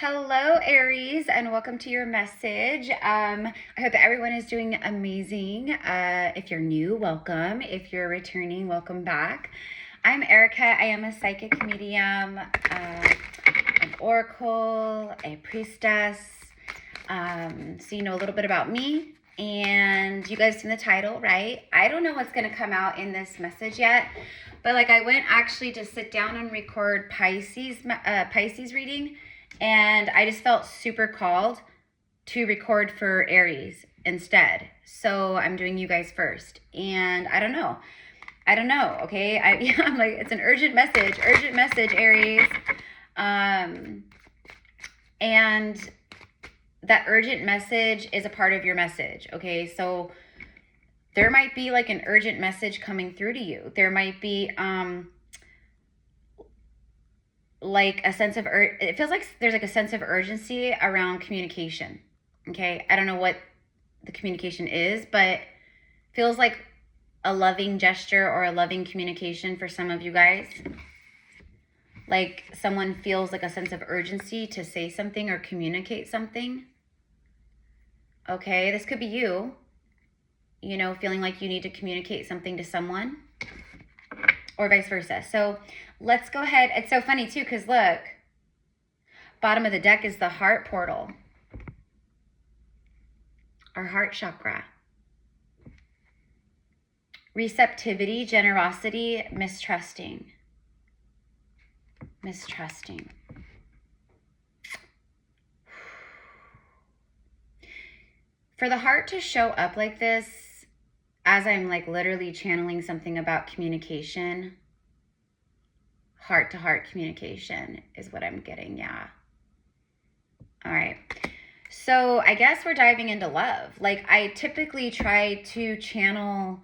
Hello, Aries, and welcome to your message. I hope that everyone is doing amazing. If you're new, welcome. If you're returning, welcome back. I'm Erica. I am a psychic medium, an oracle, a priestess. So you know a little bit about me, and you guys seen the title, right? I don't know what's going to come out in this message yet, but like I went actually to sit down and record Pisces reading. And I just felt super called to record for Aries instead. So I'm doing you guys first. And I don't know, okay? I'm like, it's an urgent message, Aries. And that urgent message is a part of your message, okay? So there might be like an urgent message coming through to you. There might be, like a sense of it feels like there's like a sense of urgency around communication. Okay, I don't know what the communication is, but feels like a loving gesture or a loving communication for some of you guys. Like someone feels like a sense of urgency to say something or communicate something. Okay, this could be you know, feeling like you need to communicate something to someone, or vice versa. So let's go ahead. It's so funny too, because look, bottom of the deck is the heart portal, our heart chakra. Receptivity, generosity, mistrusting. For the heart to show up like this, as I'm like literally channeling something about communication, heart-to-heart communication is what I'm getting, yeah. All right. So I guess we're diving into love. Like I typically try to channel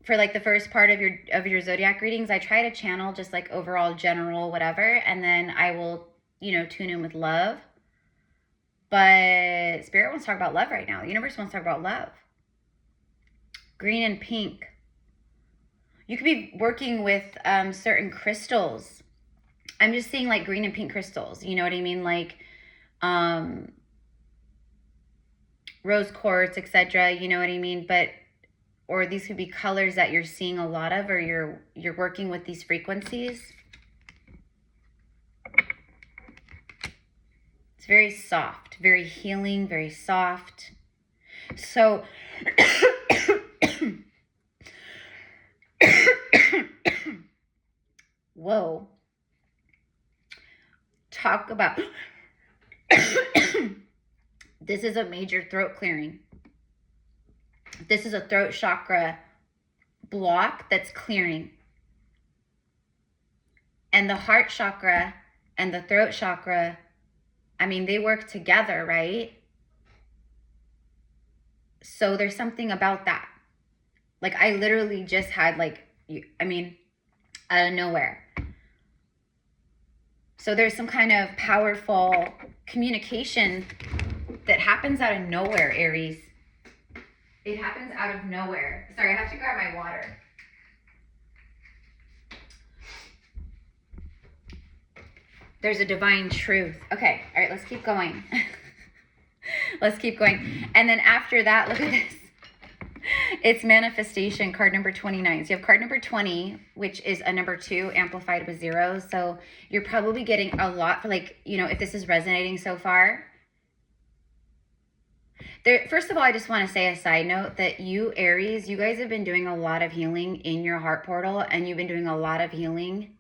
for like the first part of your zodiac readings, I try to channel just like overall general whatever, and then I will, you know, tune in with love. But Spirit wants to talk about love right now. The universe wants to talk about love. Green and pink. You could be working with certain crystals. I'm just seeing like green and pink crystals. You know what I mean? Like rose quartz, etc. You know what I mean? Or these could be colors that you're seeing a lot of, or you're working with these frequencies. It's very soft, very healing, very soft. So whoa. Talk about this is a major throat clearing. This is a throat chakra block that's clearing. And the heart chakra and the throat chakra, I mean, they work together, right? So there's something about that. Like I literally just had like, out of nowhere. So there's some kind of powerful communication that happens out of nowhere, Aries. It happens out of nowhere. Sorry, I have to grab my water. There's a divine truth. Okay, all right, let's keep going. Let's keep going. And then after that, look at this. It's manifestation, card number 29. So you have card number 20, which is a number 2 amplified with 0. So you're probably getting a lot for like, you know, if this is resonating so far. First of all, I just want to say a side note that you, Aries, you guys have been doing a lot of healing in your heart portal, and you've been doing a lot of healing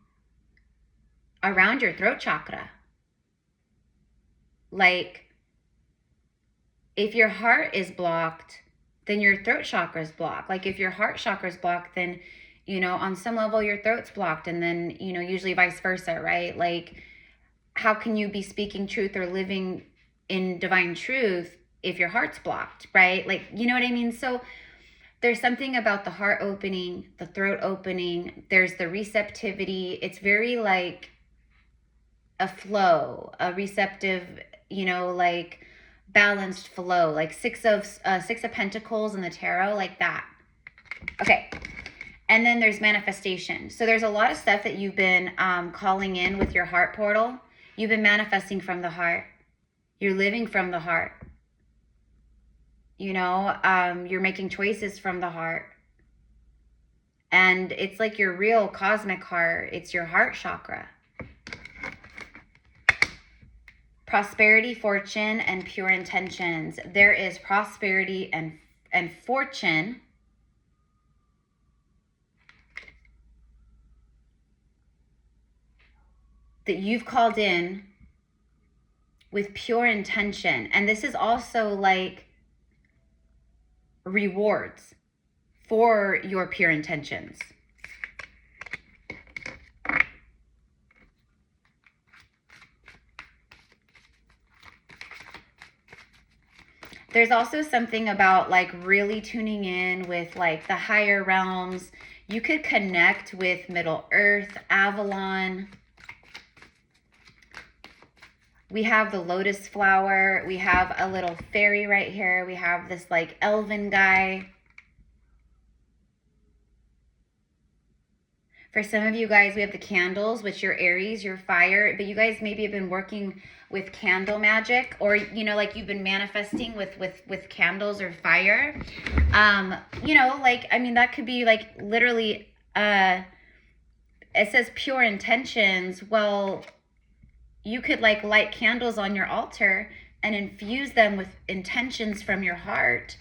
around your throat chakra. Like, if your heart is blocked, then your throat chakra is blocked. Like if your heart chakra is blocked, then, you know, on some level your throat's blocked, and then, you know, usually vice versa, right? Like, how can you be speaking truth or living in divine truth if your heart's blocked, right? Like, you know what I mean? So there's something about the heart opening, the throat opening, there's the receptivity. It's very like a flow, a receptive, you know, like balanced flow, like six of pentacles in the tarot, like that. Okay. And then there's manifestation. So there's a lot of stuff that you've been calling in with your heart portal. You've been manifesting from the heart. You're living from the heart. You know, you're making choices from the heart. And it's like your real cosmic heart. It's your heart chakra. Prosperity, fortune, and pure intentions. There is prosperity and fortune that you've called in with pure intention. And this is also like rewards for your pure intentions. There's also something about like really tuning in with like the higher realms. You could connect with Middle Earth, Avalon. We have the lotus flower. We have a little fairy right here. We have this like elven guy. For some of you guys, we have the candles, which you're Aries, you're fire, but you guys maybe have been working with candle magic, or, you know, like you've been manifesting with candles or fire. You know, like, I mean, that could be like literally, it says pure intentions. Well, you could like light candles on your altar and infuse them with intentions from your heart.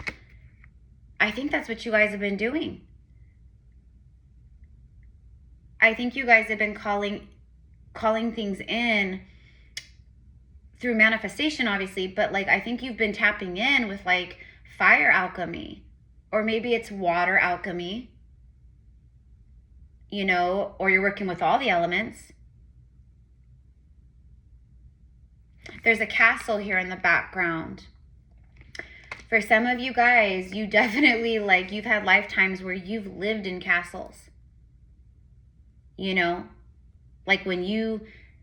I think that's what you guys have been doing. I think you guys have been calling things in through manifestation, obviously, but like I think you've been tapping in with like fire alchemy, or maybe it's water alchemy, you know, or you're working with all the elements. There's a castle here in the background. For some of you guys, you definitely like, you've had lifetimes where you've lived in castles. You know, like when you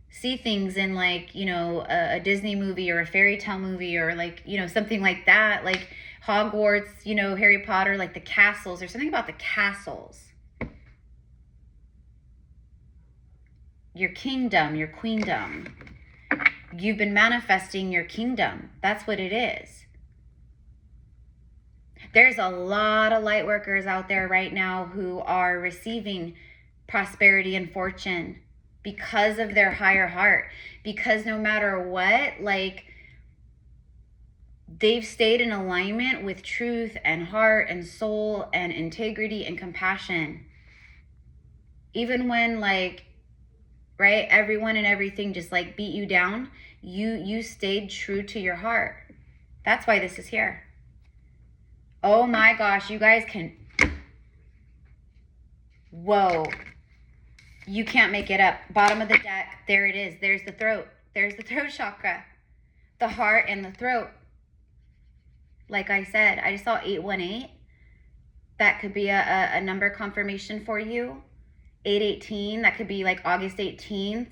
see things in like, you know, a Disney movie or a fairy tale movie, or like, you know, something like that, like Hogwarts, you know, Harry Potter, like the castles. There's something about the castles. Your kingdom, your queendom. You've been manifesting your kingdom. That's what it is. There's a lot of light workers out there right now who are receiving prosperity and fortune because of their higher heart, because no matter what, like they've stayed in alignment with truth and heart and soul and integrity and compassion, even when like, right, everyone and everything just like beat you down. You stayed true to your heart. That's why this is here. Oh my gosh, you guys can, whoa. You can't make it up. Bottom of the deck, there it is. There's the throat. There's the throat chakra. The heart and the throat. Like I said, I just saw 818. That could be a number confirmation for you. 818, that could be like August 18th.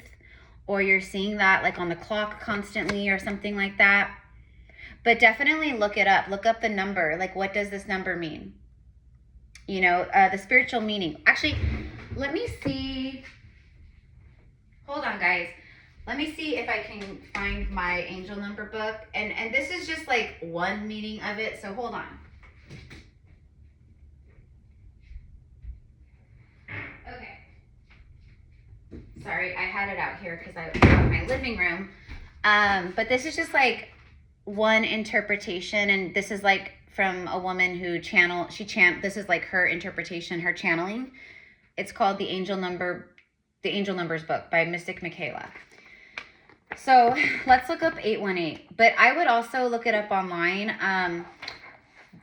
Or you're seeing that like on the clock constantly or something like that. But definitely look it up. Look up the number. Like, what does this number mean? You know, the spiritual meaning. Actually, let me see. Hold on, guys. Let me see if I can find my angel number book. And this is just like one meaning of it. So hold on. Okay. Sorry, I had it out here because I was in my living room. But this is just like one interpretation. And this is like from a woman who this is like her interpretation, her channeling. It's called The Angel Numbers book by Mystic Michaela. So let's look up 818. But I would also look it up online.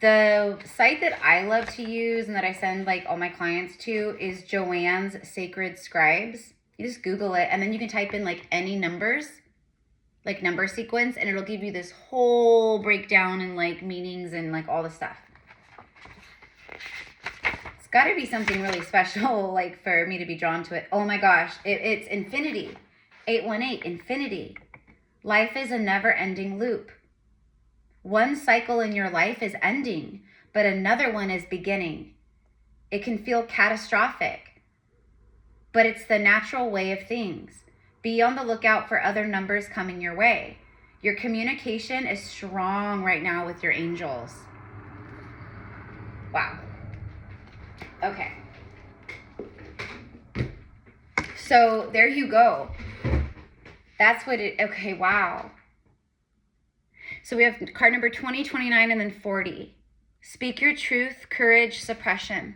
The site that I love to use and that I send like all my clients to is Joanne's Sacred Scribes. You just Google it, and then you can type in like any numbers, like number sequence, and it'll give you this whole breakdown and like meanings and like all the stuff. It's got to be something really special like for me to be drawn to it. Oh my gosh, it's infinity. 818, infinity. Life is a never-ending loop. One cycle in your life is ending, but another one is beginning. It can feel catastrophic, but it's the natural way of things. Be on the lookout for other numbers coming your way. Your communication is strong right now with your angels. Wow. Okay. So there you go. That's what it, okay, wow. So we have card number 20, 29, and then 40. Speak your truth, courage, suppression.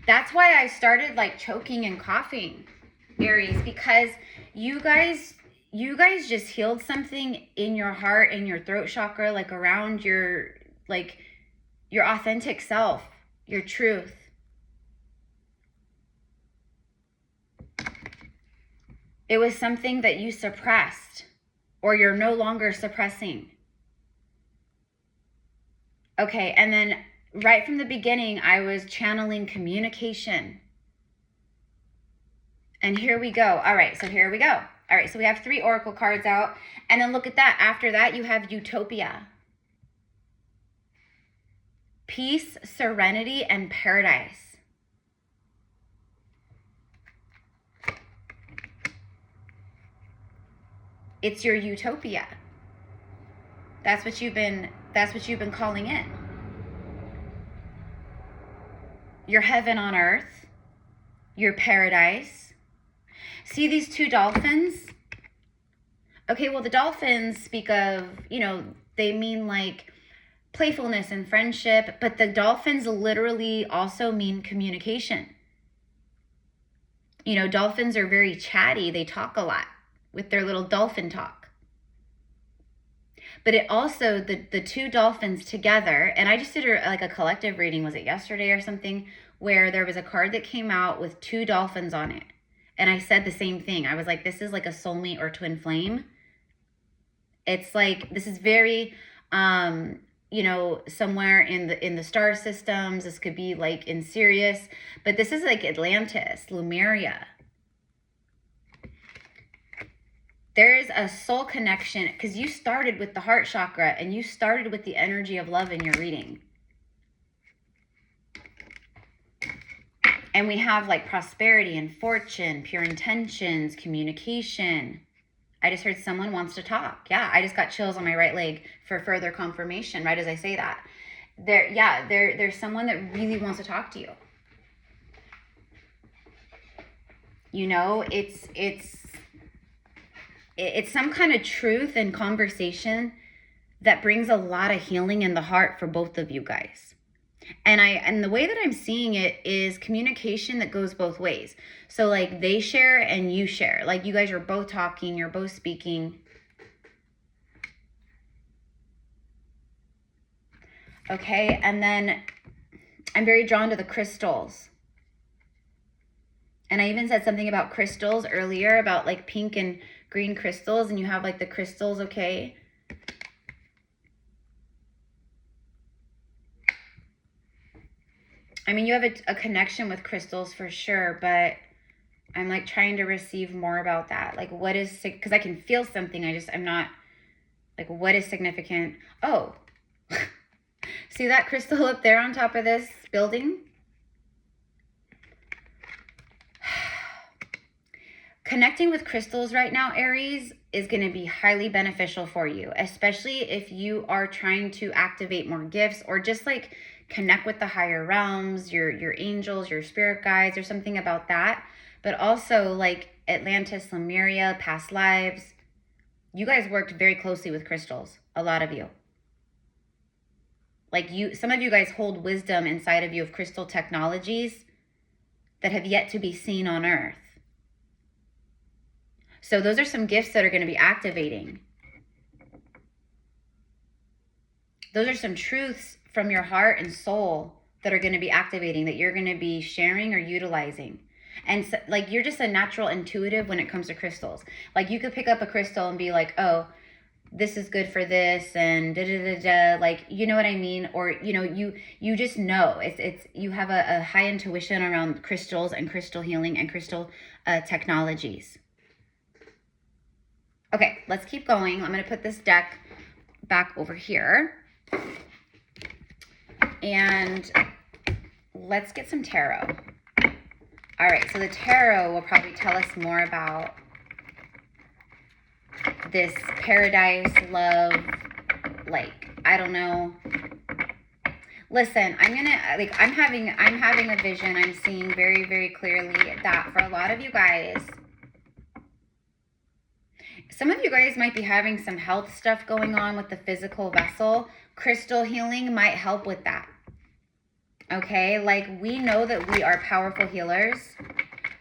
That's why I started like choking and coughing, Aries, because you guys just healed something in your heart and your throat chakra, like around your authentic self, your truth. It was something that you suppressed, or you're no longer suppressing. Okay, and then right from the beginning, I was channeling communication. And here we go. All right, so here we go. All right, so we have 3 oracle cards out. And then look at that. After that, you have Utopia. Peace, serenity, and paradise. It's your utopia. That's what you've been calling in. Your heaven on earth, your paradise. See these 2 dolphins? Okay, well, the dolphins speak of, they mean like playfulness and friendship, but the dolphins literally also mean communication. Dolphins are very chatty. They talk a lot with their little dolphin talk. But it also, the 2 dolphins together, and I just did a collective reading, was it yesterday or something, where there was a card that came out with 2 dolphins on it. And I said the same thing. I was like, this is like a soulmate or twin flame. It's like, this is very, somewhere in the star systems. This could be like in Sirius, but this is like Atlantis, Lemuria. There is a soul connection because you started with the heart chakra and you started with the energy of love in your reading. And we have like prosperity and fortune, pure intentions, communication. I just heard someone wants to talk. Yeah, I just got chills on my right leg for further confirmation right as I say that. There's someone that really wants to talk to you. It's some kind of truth and conversation that brings a lot of healing in the heart for both of you guys. And the way that I'm seeing it is communication that goes both ways. So like they share and you share. Like you guys are both talking, you're both speaking. Okay, and then I'm very drawn to the crystals. And I even said something about crystals earlier, about like pink and green crystals, and you have like the crystals, okay? I mean, you have a connection with crystals for sure, but I'm like trying to receive more about that. Like what is, because I can feel something. I'm not, like what is significant? Oh, see that crystal up there on top of this building? Connecting with crystals right now, Aries, is going to be highly beneficial for you, especially if you are trying to activate more gifts or just like connect with the higher realms, your angels, your spirit guides, or something about that. But also like Atlantis, Lemuria, past lives. You guys worked very closely with crystals, a lot of you. Like some of you guys hold wisdom inside of you of crystal technologies that have yet to be seen on Earth. So those are some gifts that are going to be activating. Those are some truths from your heart and soul that are going to be activating, that you're going to be sharing or utilizing. And so, like, you're just a natural intuitive when it comes to crystals. Like you could pick up a crystal and be like, oh, this is good for this and da da da da, like, you know what I mean? Or, you just know it's you have a high intuition around crystals and crystal healing and crystal technologies. Okay, let's keep going. I'm going to put this deck back over here. And let's get some tarot. All right, so the tarot will probably tell us more about this paradise love, like, I don't know. Listen, I'm having a vision. I'm seeing very, very clearly that for a lot of you guys, some of you guys might be having some health stuff going on with the physical vessel. Crystal healing might help with that. Okay, like, we know that we are powerful healers.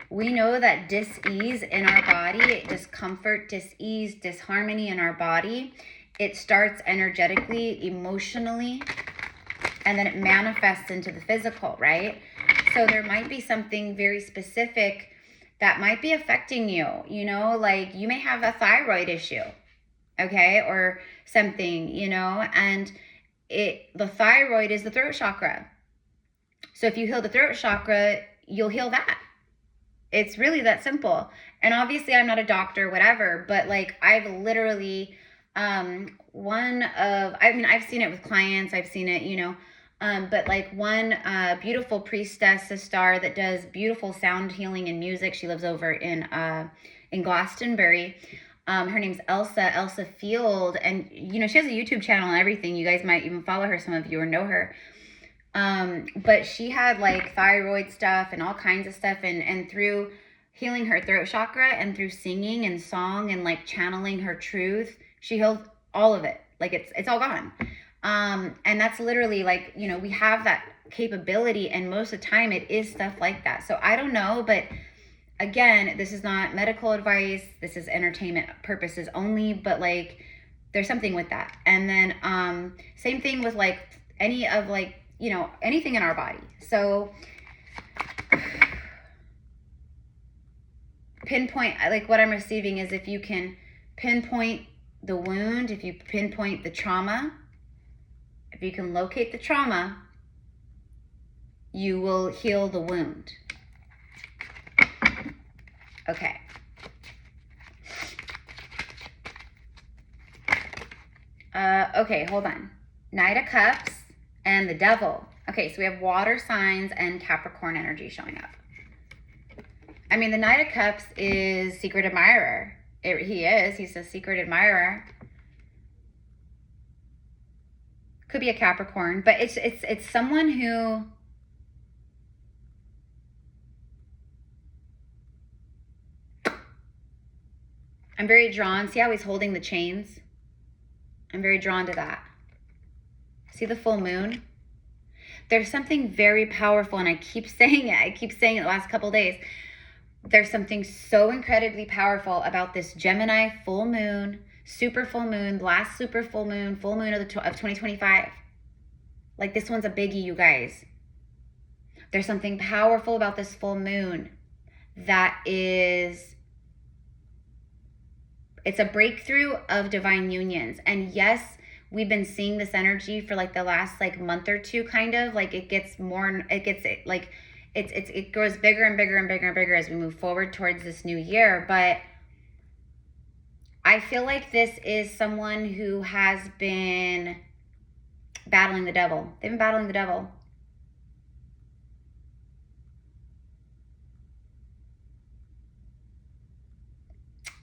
We know that dis-ease in our body, discomfort, dis-ease, disharmony in our body, it starts energetically, emotionally, and then it manifests into the physical, right? So there might be something very specific that might be affecting you, you know, like you may have a thyroid issue, okay, or something, you know, and the thyroid is the throat chakra. So if you heal the throat chakra, you'll heal that. It's really that simple. And obviously I'm not a doctor, whatever, but like I've literally, I've seen it with clients, I've seen it, you know, but like one beautiful priestess, a star that does beautiful sound healing and music. She lives over in Glastonbury. Her name's Elsa Field. And, you know, she has a YouTube channel and everything. You guys might even follow her, some of you, or know her. But she had like thyroid stuff and all kinds of stuff. And through healing her throat chakra and through singing and song and like channeling her truth, she healed all of it. Like it's all gone. And that's literally like, you know, we have that capability, and most of the time it is stuff like that. So I don't know, but again, this is not medical advice. This is entertainment purposes only, but like there's something with that. And then, same thing with like any of like, you know, anything in our body. So pinpoint, like what I'm receiving is if you can pinpoint the wound, if you pinpoint the trauma, if you can locate the trauma, you will heal the wound. Okay. Okay, hold on. Knight of Cups and the Devil. Okay, so we have water signs and Capricorn energy showing up. I mean, the Knight of Cups is secret admirer. He's a secret admirer. Could be a Capricorn, but it's someone who I'm very drawn. See how he's holding the chains? I'm very drawn to that. See the full moon? There's something very powerful, and I keep saying it the last couple of days. There's something so incredibly powerful about this Gemini full moon, super full moon, last super full moon of 2025. Like, this one's a biggie, you guys. There's something powerful about this full moon that is, it's a breakthrough of divine unions. And yes, we've been seeing this energy for like the last like month or two, kind of like it gets more, it grows bigger and bigger and bigger and bigger as we move forward towards this new year. But I feel like this is someone who has been battling the devil. They've been battling the devil.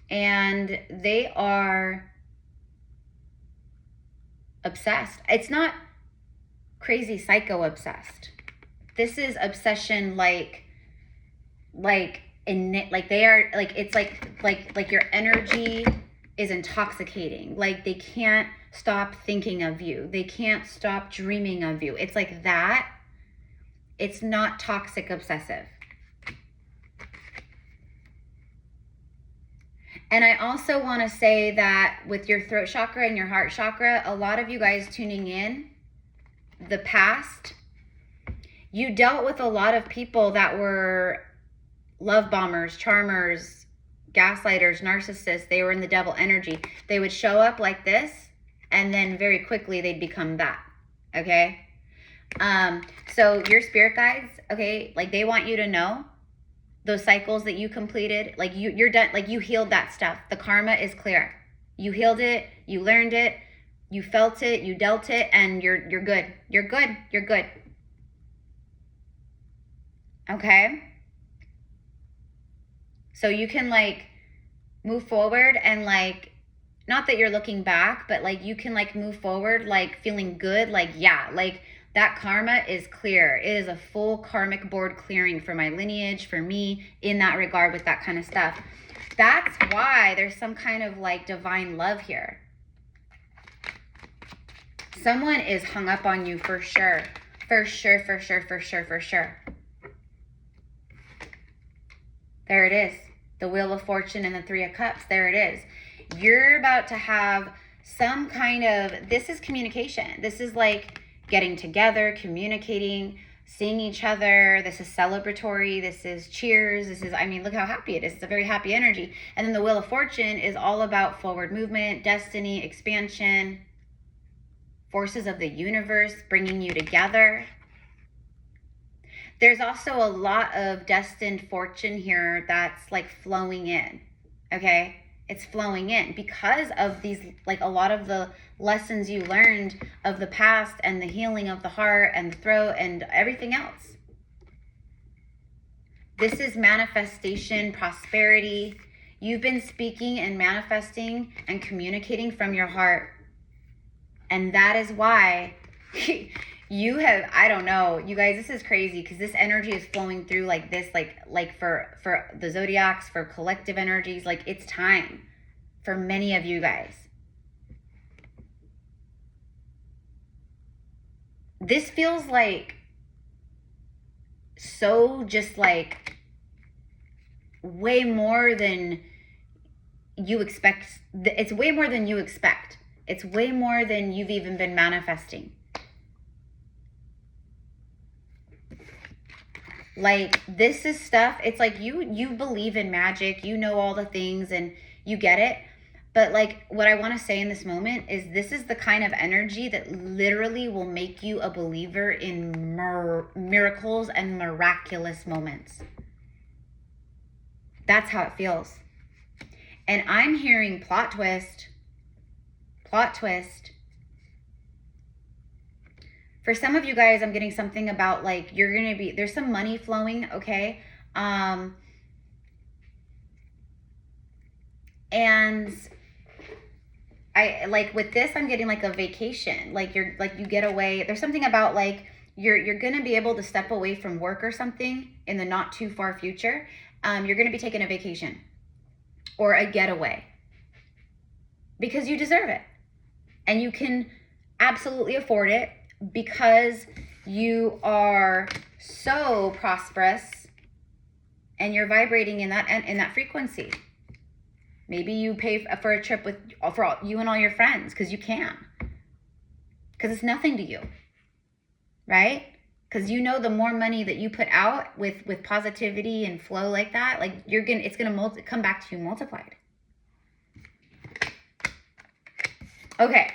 And they are obsessed. It's not crazy psycho obsessed. This is obsession like they are like, it's like your energy is intoxicating. Like they can't stop thinking of you. They can't stop dreaming of you. It's like that. It's not toxic obsessive. And I also want to say that with your throat chakra and your heart chakra, a lot of you guys tuning in, the past, you dealt with a lot of people that were love bombers, charmers, gaslighters, narcissists. They were in the devil energy. They would show up like this, and then very quickly they'd become that, okay? So your spirit guides, okay, like they want you to know those cycles that you completed, like you're done, like you healed that stuff. The karma is clear. You healed it, you learned it, you felt it, you dealt it, and you're good. You're good. You're good. Okay? So you can like move forward and like not that you're looking back, but like you can like move forward, like feeling good. Like, yeah, like that karma is clear. It is a full karmic board clearing for my lineage, for me in that regard with that kind of stuff. That's why there's some kind of like divine love here. Someone is hung up on you for sure. For sure, for sure, for sure, for sure. There it is. The Wheel of Fortune and the Three of Cups. There it is. You're about to have some kind of, this is communication. This is like getting together, communicating, seeing each other. This is celebratory. This is cheers. This is, I mean, look how happy it is. It's a very happy energy. And then the Wheel of Fortune is all about forward movement, destiny, expansion, forces of the universe bringing you together. There's also a lot of destined fortune here that's like flowing in, okay? It's flowing in because of these, like a lot of the lessons you learned of the past and the healing of the heart and the throat and everything else. This is manifestation, prosperity. You've been speaking and manifesting and communicating from your heart. And that is why you have, I don't know, you guys, this is crazy because this energy is flowing through like this, like for the zodiacs, for collective energies, like it's time for many of you guys. This feels like so just like way more than you expect. It's way more than you expect. It's way more than you've even been manifesting. Like this is stuff, it's like you believe in magic, you know all the things and you get it. But like what I want to say in this moment is this is the kind of energy that literally will make you a believer in miracles and miraculous moments. That's how it feels. And I'm hearing plot twist. Plot twist. For some of you guys, I'm getting something about like you're going to be, there's some money flowing, okay? And I like with this, I'm getting like a vacation. Like you're like you get away. There's something about like you're going to be able to step away from work or something in the not too far future. You're going to be taking a vacation or a getaway because you deserve it. And you can absolutely afford it because you are so prosperous and you're vibrating in that frequency. Maybe you pay for a trip for you and all your friends because you can. Because it's nothing to you, right? Because you know the more money that you put out with positivity and flow like that, like it's gonna come back to you multiplied. Okay.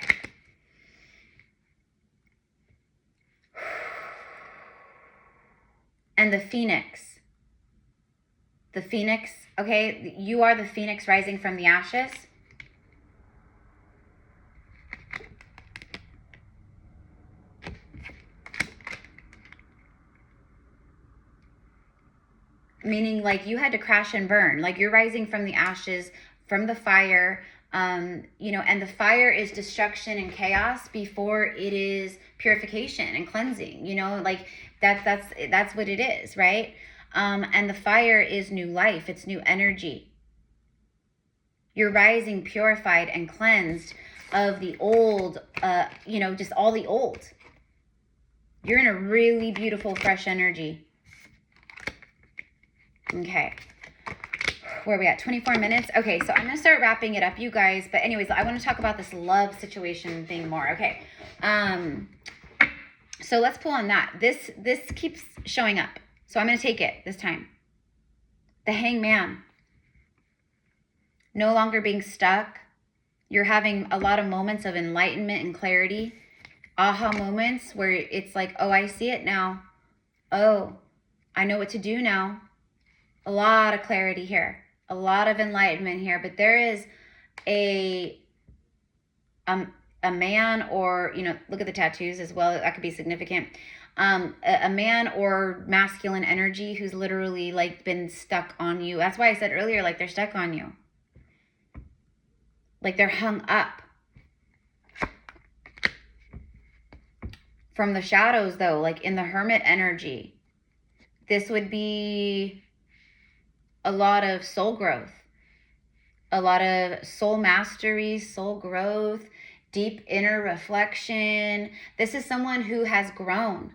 And the phoenix. The phoenix, okay? You are the phoenix rising from the ashes. Meaning like you had to crash and burn. Like you're rising from the ashes, from the fire. And the fire is destruction and chaos before it is purification and cleansing, like that's what it is, right? And the fire is new life. It's new energy. You're rising purified and cleansed of the old, just all the old. You're in a really beautiful, fresh energy. Okay. Where are we at? 24 minutes? Okay, so I'm going to start wrapping it up, you guys. But anyways, I want to talk about this love situation thing more. Okay. So let's pull on that. This keeps showing up. So I'm going to take it this time. The Hangman. No longer being stuck. You're having a lot of moments of enlightenment and clarity. Aha moments where it's like, oh, I see it now. Oh, I know what to do now. A lot of clarity here. A lot of enlightenment here, but there is a man, or look at the tattoos as well, that could be significant. A man or masculine energy who's literally like been stuck on you. That's why I said earlier, like they're stuck on you. Like they're hung up. From the shadows though, like in the hermit energy, this would be a lot of soul growth, a lot of soul mastery, soul growth, deep inner reflection. This is someone who has grown,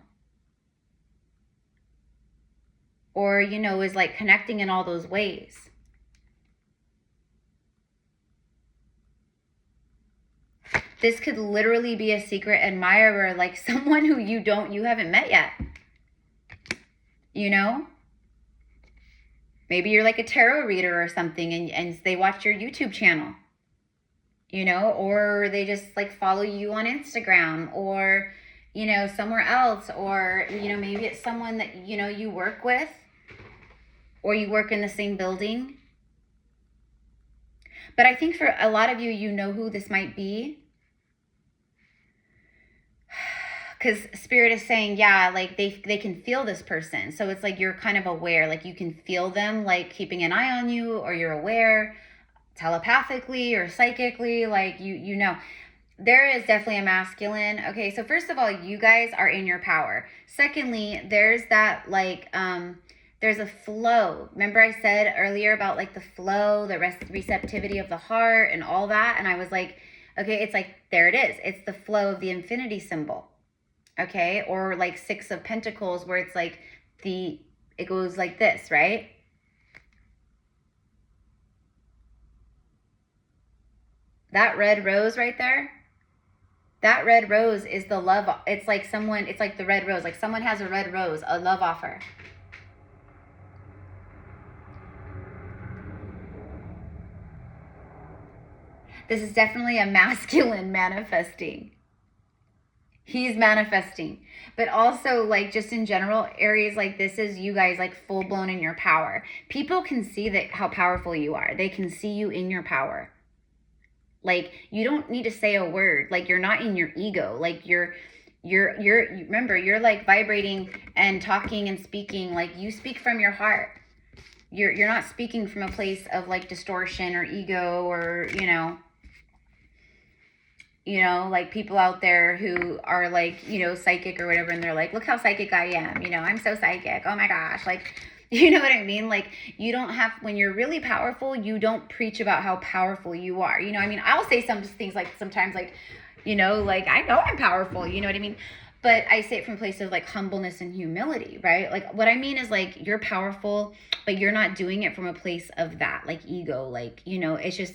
or, you know, is like connecting in all those ways. This could literally be a secret admirer, like someone who you haven't met yet. You know? Maybe you're like a tarot reader or something, and they watch your YouTube channel. You know, or they just like follow you on Instagram, or, you know, somewhere else, or, you know, maybe it's someone that, you know, you work with, or you work in the same building. But I think for a lot of you, you know who this might be. Because Spirit is saying, yeah, like they can feel this person. So it's like you're kind of aware, like you can feel them like keeping an eye on you, or you're aware telepathically or psychically, like you know. There is definitely a masculine. Okay, so first of all, you guys are in your power. Secondly, there's that like, there's a flow. Remember I said earlier about like the flow, the receptivity of the heart and all that? And I was like, okay, it's like, there it is. It's the flow of the infinity symbol. Okay, or like 6 of Pentacles, where it's like it goes like this, right? That red rose right there, that red rose is the love. It's like someone, it's like the red rose, like someone has a red rose, a love offer. This is definitely a masculine manifesting. He's manifesting. But also, like, just in general, Aries, like, this is you guys, like, full-blown in your power. People can see that how powerful you are. They can see you in your power. Like, you don't need to say a word. Like, you're not in your ego. Like, you're remember, you're, like, vibrating and talking and speaking. Like, you speak from your heart. You're not speaking from a place of, like, distortion or ego, or, you know, like people out there who are like, you know, psychic or whatever, and they're like, look how psychic I am, you know, I'm so psychic, oh my gosh, like, you know what I mean? Like, you don't have, when you're really powerful, you don't preach about how powerful you are, you know. I mean, I'll say some things like sometimes, like, you know, like, I know I'm powerful, you know what I mean? But I say it from a place of like humbleness and humility, right? Like, what I mean is, like, you're powerful, but you're not doing it from a place of that, like, ego, like, you know, it's just,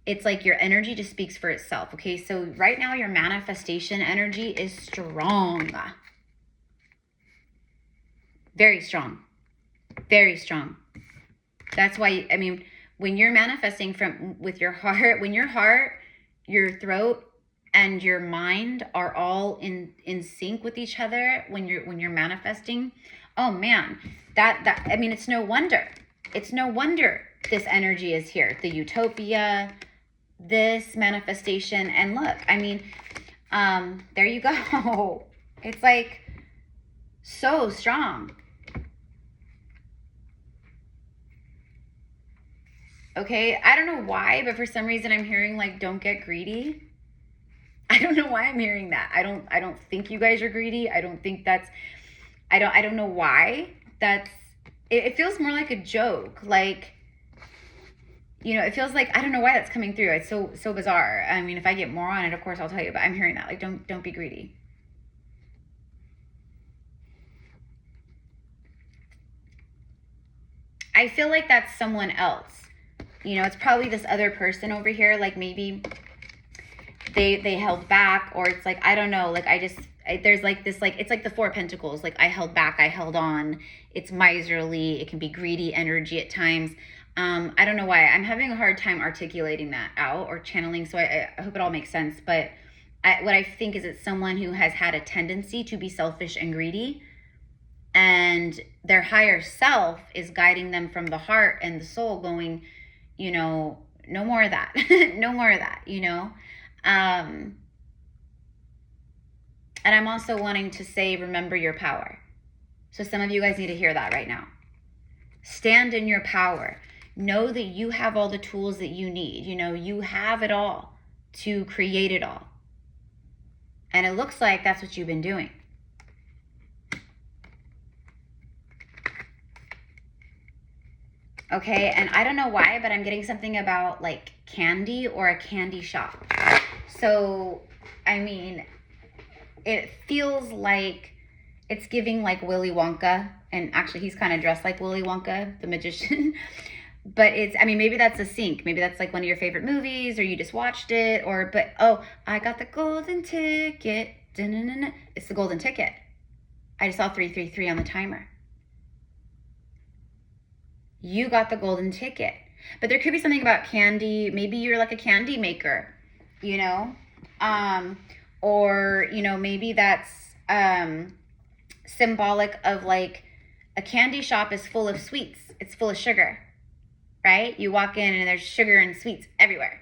it's like your energy just speaks for itself. Okay, so right now your manifestation energy is strong. Very strong. Very strong. That's why, I mean, when you're manifesting from with your heart, when your heart, your throat, and your mind are all in sync with each other, when you're manifesting, oh man, that I mean, it's no wonder. It's no wonder this energy is here. The Utopia, this manifestation, and look, I mean, there you go. It's like so strong. Okay, I don't know why, but for some reason I'm hearing like, don't get greedy. I don't know why I'm hearing that. I don't think you guys are greedy. I don't think that's, I don't know why. That's, it feels more like a joke. Like, you know, it feels like, I don't know why that's coming through. It's so bizarre. I mean, if I get more on it, of course I'll tell you, but I'm hearing that. Like, don't be greedy. I feel like that's someone else. You know, it's probably this other person over here. Like, maybe they held back, or it's like, I don't know. Like, there's like this, like, it's like the 4 of Pentacles. Like, I held back, I held on. It's miserly. It can be greedy energy at times. I don't know why. I'm having a hard time articulating that out or channeling, so I hope it all makes sense. But what I think is it's someone who has had a tendency to be selfish and greedy, and their higher self is guiding them from the heart and the soul, going, you know, no more of that. No more of that, you know. And I'm also wanting to say, remember your power. So some of you guys need to hear that right now. Stand in your power. know that you have all the tools that you need. You know, you have it all to create it all. And it looks like that's what you've been doing. Okay, and I don't know why, but I'm getting something about like candy or a candy shop. So, I mean, it feels like it's giving like Willy Wonka. And actually, he's kind of dressed like Willy Wonka, the magician. But it's, I mean, maybe that's a sync. Maybe that's like one of your favorite movies, or you just watched it, or, but, oh, I got the golden ticket. Da-na-na-na. It's the golden ticket. I just saw 333 on the timer. You got the golden ticket. But there could be something about candy. Maybe you're like a candy maker, you know? Or, you know, maybe that's symbolic of like a candy shop is full of sweets. It's full of sugar, right? You walk in and there's sugar and sweets everywhere.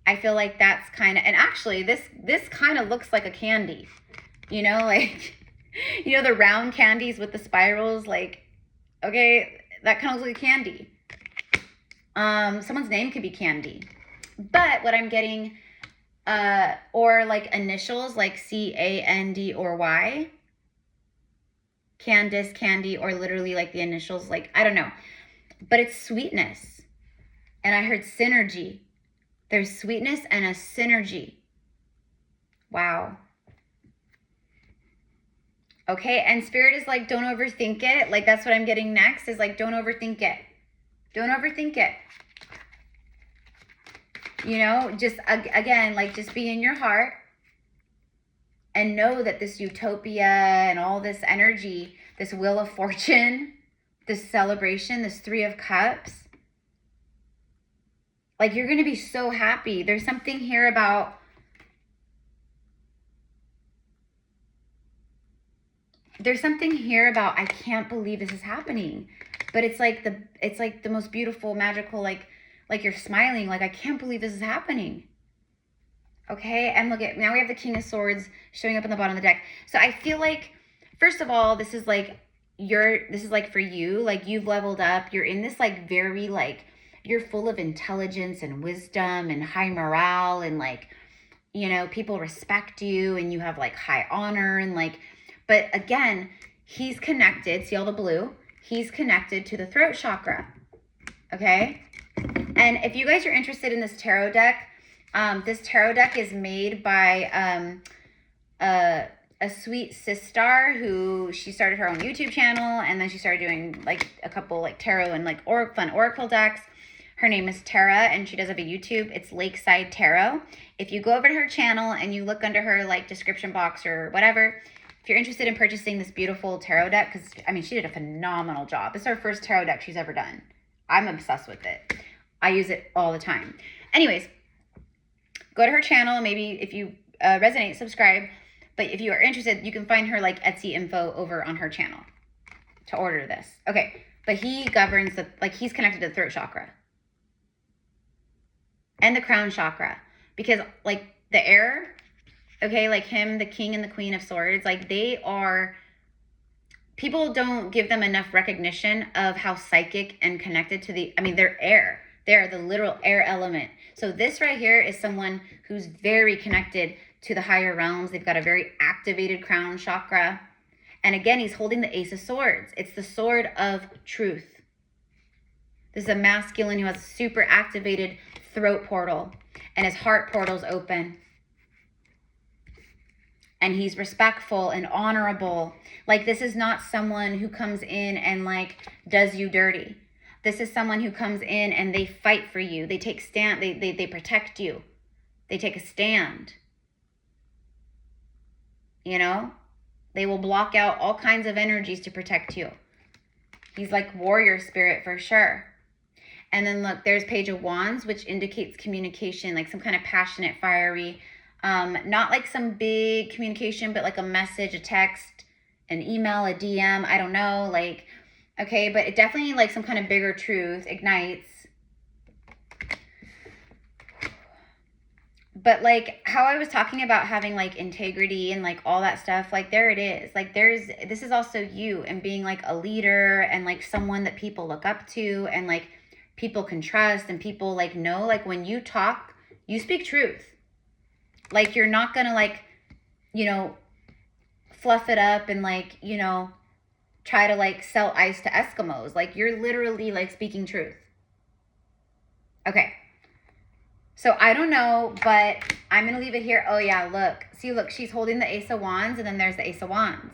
I feel like that's kind of, and actually this kind of looks like a candy, you know, like, you know, the round candies with the spirals, like, okay, that kind of looks like a candy. Someone's name could be Candy. But what I'm getting, or like initials like C-A-N-D or Y. Candice, Candy, or literally like the initials, like, I don't know. But it's sweetness. And I heard synergy. There's sweetness and a synergy. Wow. Okay, and Spirit is like, don't overthink it. Like, that's what I'm getting next is like, don't overthink it. Don't overthink it. You know, just, again, like, just be in your heart and know that this utopia and all this energy, this wheel of fortune, this celebration, this 3 of cups, like, you're going to be so happy. There's something here about, I can't believe this is happening. But it's like the most beautiful, magical, like you're smiling, like, I can't believe this is happening. Okay, and look at, now we have the King of Swords showing up on the bottom of the deck. So I feel like, first of all, this is like for you, like, you've leveled up. You're in this like very like, you're full of intelligence and wisdom and high morale, and like, you know, people respect you and you have like high honor and like, but again, he's connected, see all the blue? He's connected to the throat chakra, okay? And if you guys are interested in this tarot deck, this tarot deck is made by a sweet sister who, she started her own YouTube channel, and then she started doing like a couple like tarot and like fun oracle decks. Her name is Tara, and she does have a YouTube. It's Lakeside Tarot. If you go over to her channel and you look under her like description box or whatever, if you're interested in purchasing this beautiful tarot deck, because I mean, she did a phenomenal job. This is her first tarot deck she's ever done. I'm obsessed with it. I use it all the time. Anyways, go to her channel. Maybe if you resonate, subscribe. But if you are interested, you can find her like Etsy info over on her channel to order this. Okay, but he governs the, like, he's connected to the throat chakra and the crown chakra, because like the air, okay, like him, the King and the Queen of Swords, like they are, people don't give them enough recognition of how psychic and connected to the, I mean, they're air. They're the literal air element. So this right here is someone who's very connected to the higher realms. They've got a very activated crown chakra. And again, he's holding the Ace of Swords. It's the sword of truth. This is a masculine who has a super activated throat portal, and his heart portal's open. And he's respectful and honorable. Like, this is not someone who comes in and like does you dirty. This is someone who comes in and they fight for you. They take stand, they protect you. They take a stand. You know? They will block out all kinds of energies to protect you. He's like warrior spirit for sure. And then look, there's Page of Wands, which indicates communication, like some kind of passionate, fiery, not like some big communication, but like a message, a text, an email, a DM, I don't know, like, okay, but it definitely like some kind of bigger truth ignites. But like how I was talking about having like integrity and like all that stuff, like there it is. Like this is also you and being like a leader and like someone that people look up to and like people can trust and people like know, like when you talk, you speak truth. Like you're not gonna like, you know, fluff it up and like, you know, try to like sell ice to Eskimos. Like you're literally like speaking truth. Okay. So I don't know, but I'm going to leave it here. Oh yeah, look. See, look, she's holding the Ace of Wands and then there's the Ace of Wands.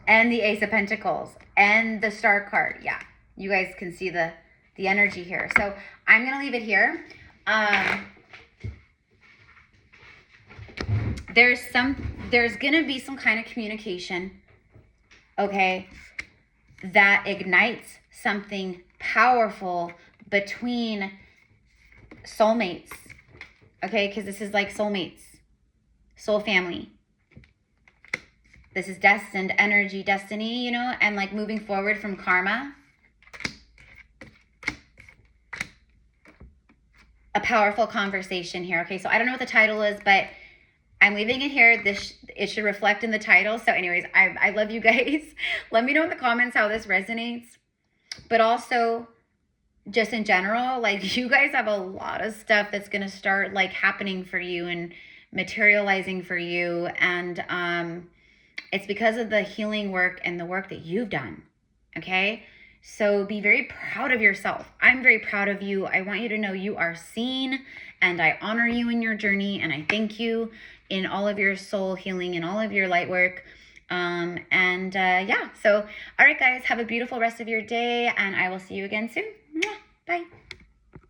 And the Ace of Pentacles and the Star card. Yeah, you guys can see the energy here. So I'm going to leave it here. There's going to be some kind of communication, okay, that ignites something powerful between soulmates, okay, because this is like soulmates, soul family. This is destined energy, destiny, you know, and like moving forward from karma. A powerful conversation here, okay? So I don't know what the title is, but I'm leaving it here. It should reflect in the title. So anyways, I love you guys. Let me know in the comments how this resonates. But also, just in general, like you guys have a lot of stuff that's going to start like happening for you and materializing for you. And it's because of the healing work and the work that you've done, okay? So be very proud of yourself. I'm very proud of you. I want you to know you are seen and I honor you in your journey and I thank you in all of your soul healing and all of your light work. Yeah, so all right guys, have a beautiful rest of your day and I will see you again soon. Bye.